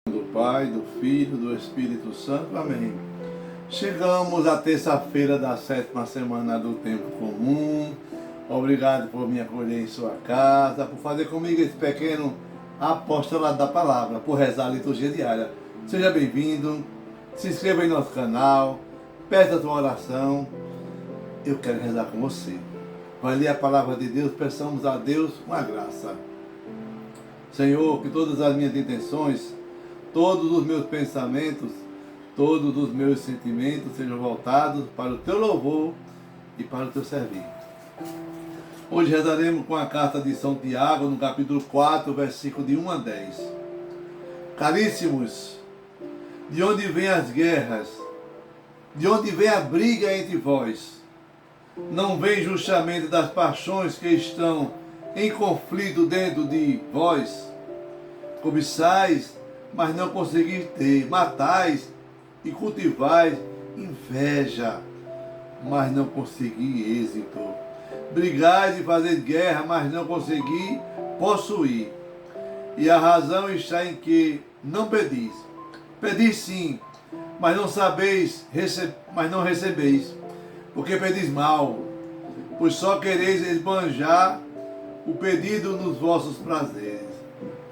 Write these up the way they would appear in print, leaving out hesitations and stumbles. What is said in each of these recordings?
Do Pai, do Filho, do Espírito Santo. Amém. Chegamos à terça-feira da 7ª semana do tempo comum. Obrigado por me acolher em sua casa, por fazer comigo esse pequeno apostolado da palavra, por rezar a liturgia diária. Seja bem-vindo, se inscreva em nosso canal, peça a tua oração. Eu quero rezar com você. Vai ler a palavra de Deus, peçamos a Deus uma graça. Senhor, que todas as minhas intenções, todos os meus pensamentos, todos os meus sentimentos sejam voltados para o teu louvor e para o teu serviço. Hoje rezaremos com a carta de São Tiago, no capítulo 4, versículo de 1 a 10. Caríssimos, de onde vêm as guerras? De onde vem a briga entre vós? Não vem justamente das paixões que estão em conflito dentro de vós? Cobiçais, mas não conseguis ter, matais e cultivais inveja, mas não consegui êxito. Brigais e fazeis guerra, mas não consegui possuir. E a razão está em que não pedis. Pedis sim, mas não sabeis, mas não recebeis, porque pedis mal, pois só quereis esbanjar o pedido nos vossos prazeres.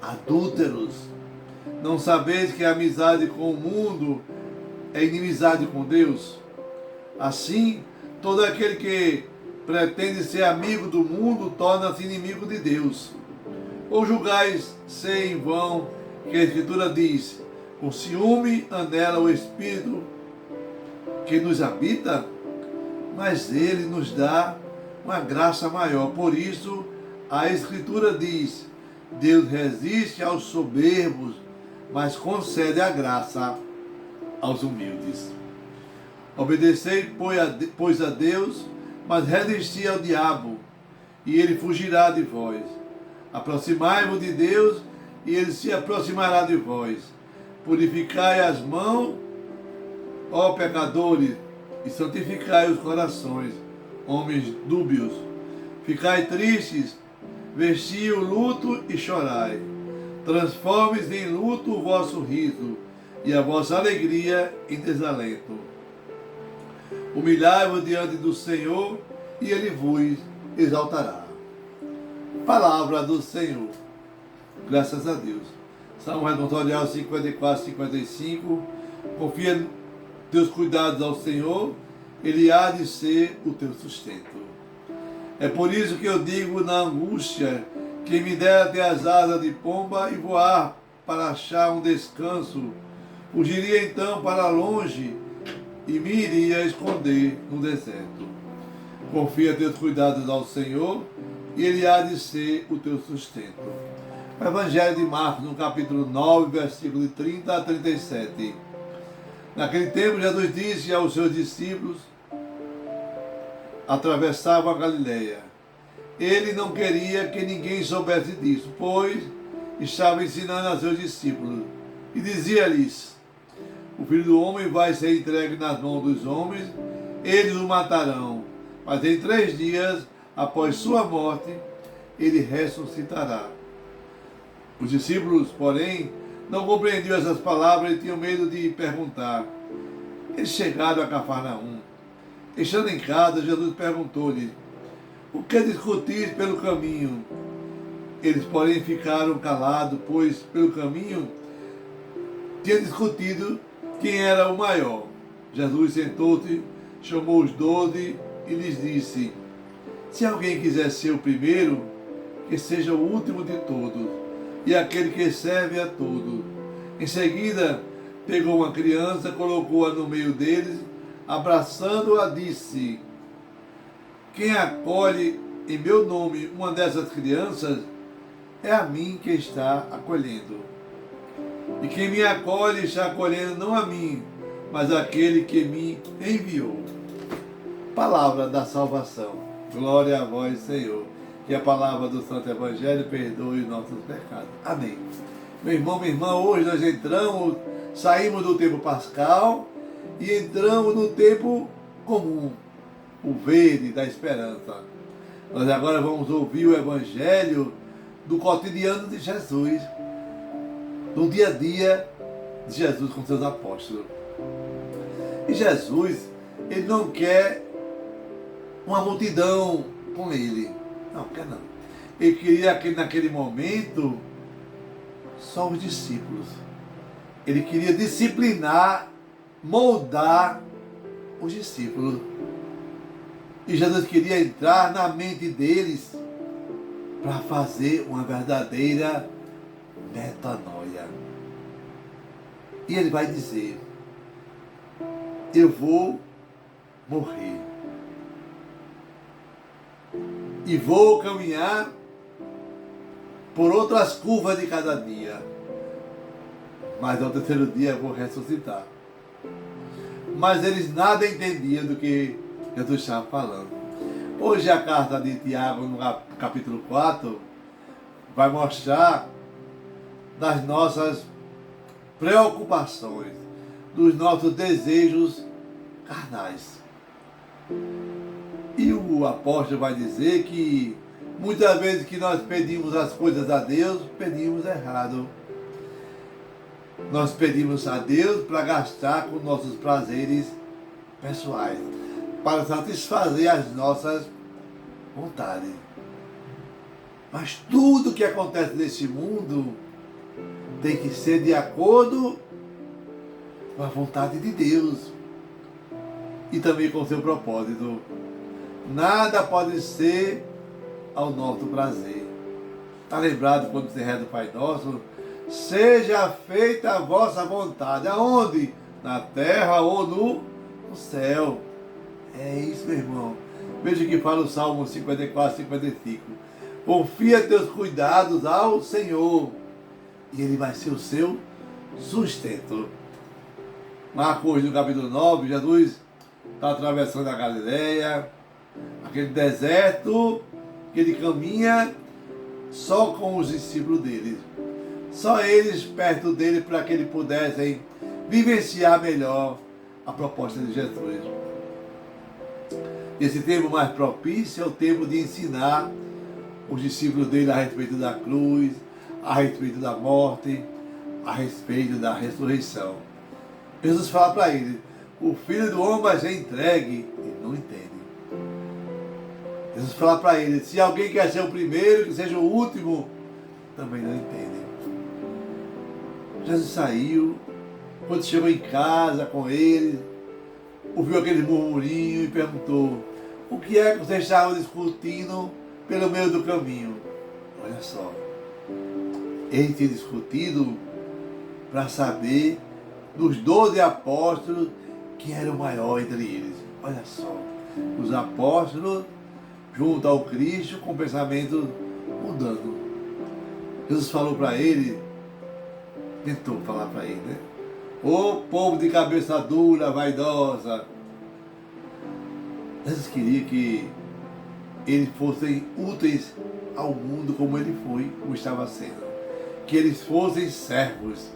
Adúlteros, não sabeis que a amizade com o mundo é inimizade com Deus? Assim, todo aquele que pretende ser amigo do mundo torna-se inimigo de Deus. Ou julgais ser em vão que a Escritura diz: com ciúme anela o Espírito que nos habita? Mas Ele nos dá uma graça maior. Por isso, a Escritura diz: Deus resiste aos soberbos, mas concede a graça aos humildes. Obedecei, pois, a Deus, mas resisti ao diabo, e ele fugirá de vós. Aproximai-vos de Deus, e ele se aproximará de vós. Purificai as mãos, ó pecadores, e santificai os corações, homens dúbios. Ficai tristes, vesti o luto e chorai. Transforme-se em luto o vosso riso e a vossa alegria em desalento. Humilhai-vos diante do Senhor e Ele vos exaltará. Palavra do Senhor. Graças a Deus. Salmo responsorial 54, 55. Confia teus cuidados ao Senhor, Ele há de ser o teu sustento. É por isso que eu digo na angústia, quem me dera ter as asas de pomba e voar para achar um descanso, fugiria então para longe e me iria esconder no deserto. Confia teus cuidados ao Senhor e Ele há de ser o teu sustento. O Evangelho de Marcos, no capítulo 9, versículo de 30 a 37. Naquele tempo, Jesus disse aos seus discípulos: atravessavam a Galileia. Ele não queria que ninguém soubesse disso, pois estava ensinando a seus discípulos. E dizia-lhes: o Filho do Homem vai ser entregue nas mãos dos homens, eles o matarão, mas em 3 dias, após sua morte, ele ressuscitará. Os discípulos, porém, não compreendiam essas palavras e tinham medo de perguntar. Eles chegaram a Cafarnaum. Estando em casa, Jesus perguntou-lhe: o que discutis pelo caminho? Eles, porém, ficaram calados, pois pelo caminho tinha discutido quem era o maior. Jesus sentou-se, chamou os 12 e lhes disse: se alguém quiser ser o primeiro, que seja o último de todos e aquele que serve a todos. Em seguida, pegou uma criança, colocou-a no meio deles, abraçando-a, disse: quem acolhe em meu nome uma dessas crianças, é a mim que está acolhendo. E quem me acolhe está acolhendo não a mim, mas aquele que me enviou. Palavra da salvação. Glória a vós, Senhor. Que a palavra do Santo Evangelho perdoe os nossos pecados. Amém. Meu irmão, minha irmã, hoje nós saímos do tempo pascal e entramos no tempo comum, o verde da esperança. Nós agora vamos ouvir o Evangelho do cotidiano de Jesus, do dia a dia de Jesus com seus apóstolos. E Jesus, ele não quer uma multidão com ele. Não, quer não. Ele queria que naquele momento só os discípulos. Ele queria disciplinar, moldar os discípulos. E Jesus queria entrar na mente deles para fazer uma verdadeira metanoia. E ele vai dizer: eu vou morrer e vou caminhar por outras curvas de cada dia, mas ao terceiro dia eu vou ressuscitar. Mas eles nada entendiam do que Jesus estava falando. Hoje a carta de Tiago, no capítulo 4, vai mostrar das nossas preocupações, dos nossos desejos carnais. E o apóstolo vai dizer que muitas vezes que nós pedimos as coisas a Deus, pedimos errado. Nós pedimos a Deus para gastar com nossos prazeres pessoais, para satisfazer as nossas vontades. Mas tudo que acontece nesse mundo tem que ser de acordo com a vontade de Deus e também com o seu propósito. Nada pode ser ao nosso prazer. Está lembrado quando você reza o Pai Nosso? Seja feita a vossa vontade. Aonde? Na terra ou no céu. É isso, meu irmão. Veja o que fala o Salmo 54, 55. Confia teus cuidados ao Senhor e Ele vai ser o seu sustento. Marcos, no capítulo 9, Jesus está atravessando a Galileia, aquele deserto que ele caminha só com os discípulos dele. Só eles perto dele para que eles pudessem vivenciar melhor a proposta de Jesus. Esse tempo mais propício é o tempo de ensinar os discípulos dele a respeito da cruz, a respeito da morte, a respeito da ressurreição. Jesus fala para ele: o Filho do Homem vai ser entregue. Ele não entende. Jesus fala para ele: se alguém quer ser o primeiro, que seja o último. Também não entende. Jesus saiu, quando chegou em casa com ele, ouviu aquele murmurinho e perguntou: o que é que vocês estavam discutindo pelo meio do caminho? Olha só, ele tinha discutido para saber dos 12 apóstolos quem era o maior entre eles. Olha só, os apóstolos junto ao Cristo com o pensamento mudando. Jesus falou para ele, tentou falar para ele, né? Ô povo de cabeça dura, vaidosa. Jesus queria que eles fossem úteis ao mundo como ele foi, como estava sendo. Que eles fossem servos.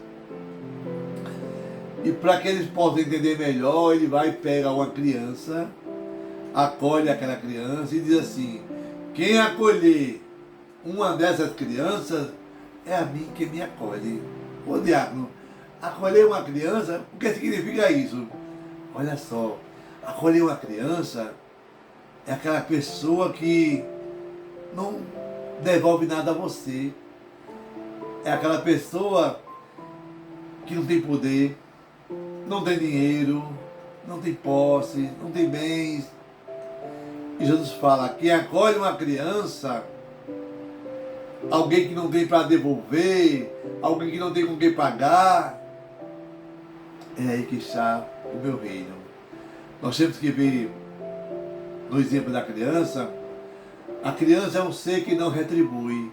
E para que eles possam entender melhor, ele vai pegar uma criança, acolhe aquela criança e diz assim: quem acolher uma dessas crianças é a mim que me acolhe. Ô diácono, acolher uma criança, o que significa isso? Olha só, acolher uma criança é aquela pessoa que não devolve nada a você. É aquela pessoa que não tem poder, não tem dinheiro, não tem posse, não tem bens. E Jesus fala: quem acolhe uma criança, alguém que não tem para devolver, alguém que não tem com quem pagar, é aí que está o meu reino. Nós temos que ver, no exemplo da criança, a criança é um ser que não retribui.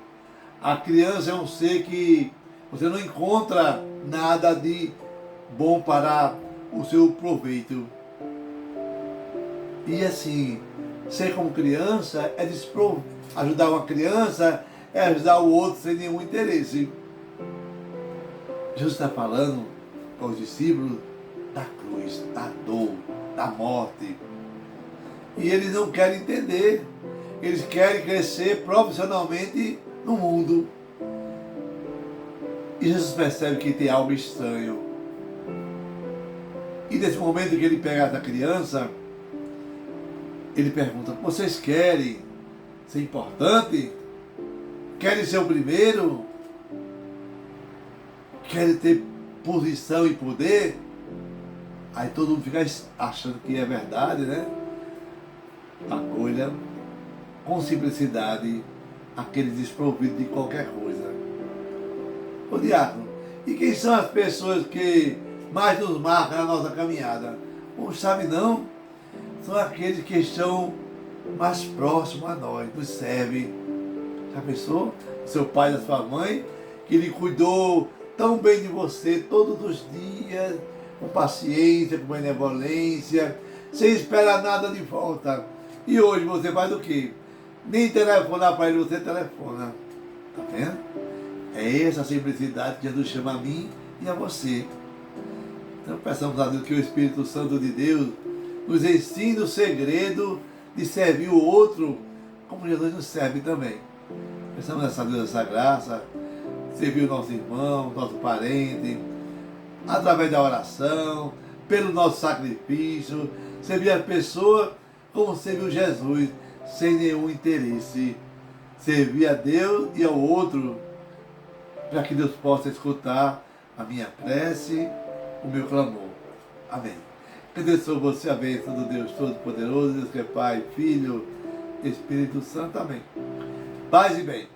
A criança é um ser que você não encontra nada de bom para o seu proveito. E assim, ser como criança é ajudar uma criança é ajudar o outro sem nenhum interesse. Jesus está falando para os discípulos da cruz, da dor, da morte. E eles não querem entender. Eles querem crescer profissionalmente no mundo. E Jesus percebe que tem algo estranho E nesse momento que ele pega essa criança, ele pergunta: vocês querem ser importante? Querem ser o primeiro? Querem ter posição e poder? Aí todo mundo fica achando que é verdade, né? Acolha com simplicidade aqueles desprovidos de qualquer coisa. Ô diácono, e quem são as pessoas que mais nos marcam na nossa caminhada? Não sabe não? São aqueles que estão mais próximos a nós, nos servem. Já pensou? Seu pai e sua mãe, que lhe cuidou tão bem de você todos os dias, com paciência, com benevolência, sem esperar nada de volta. E hoje você faz o quê? Nem telefonar para ele, você telefona. Tá vendo? É essa simplicidade que Jesus chama a mim e a você. Então peçamos a Deus que o Espírito Santo de Deus nos ensine o segredo de servir o outro como Jesus nos serve também. Peçamos essa Deus, essa graça, servir o nosso irmão, nosso parente, através da oração, pelo nosso sacrifício, servir a pessoa como serviu Jesus, sem nenhum interesse. Servir a Deus e ao outro, para que Deus possa escutar a minha prece, o meu clamor. Amém. Que Deus sobre você a bênção do Deus Todo-Poderoso, Deus que é Pai, Filho, Espírito Santo. Amém. Paz e bem.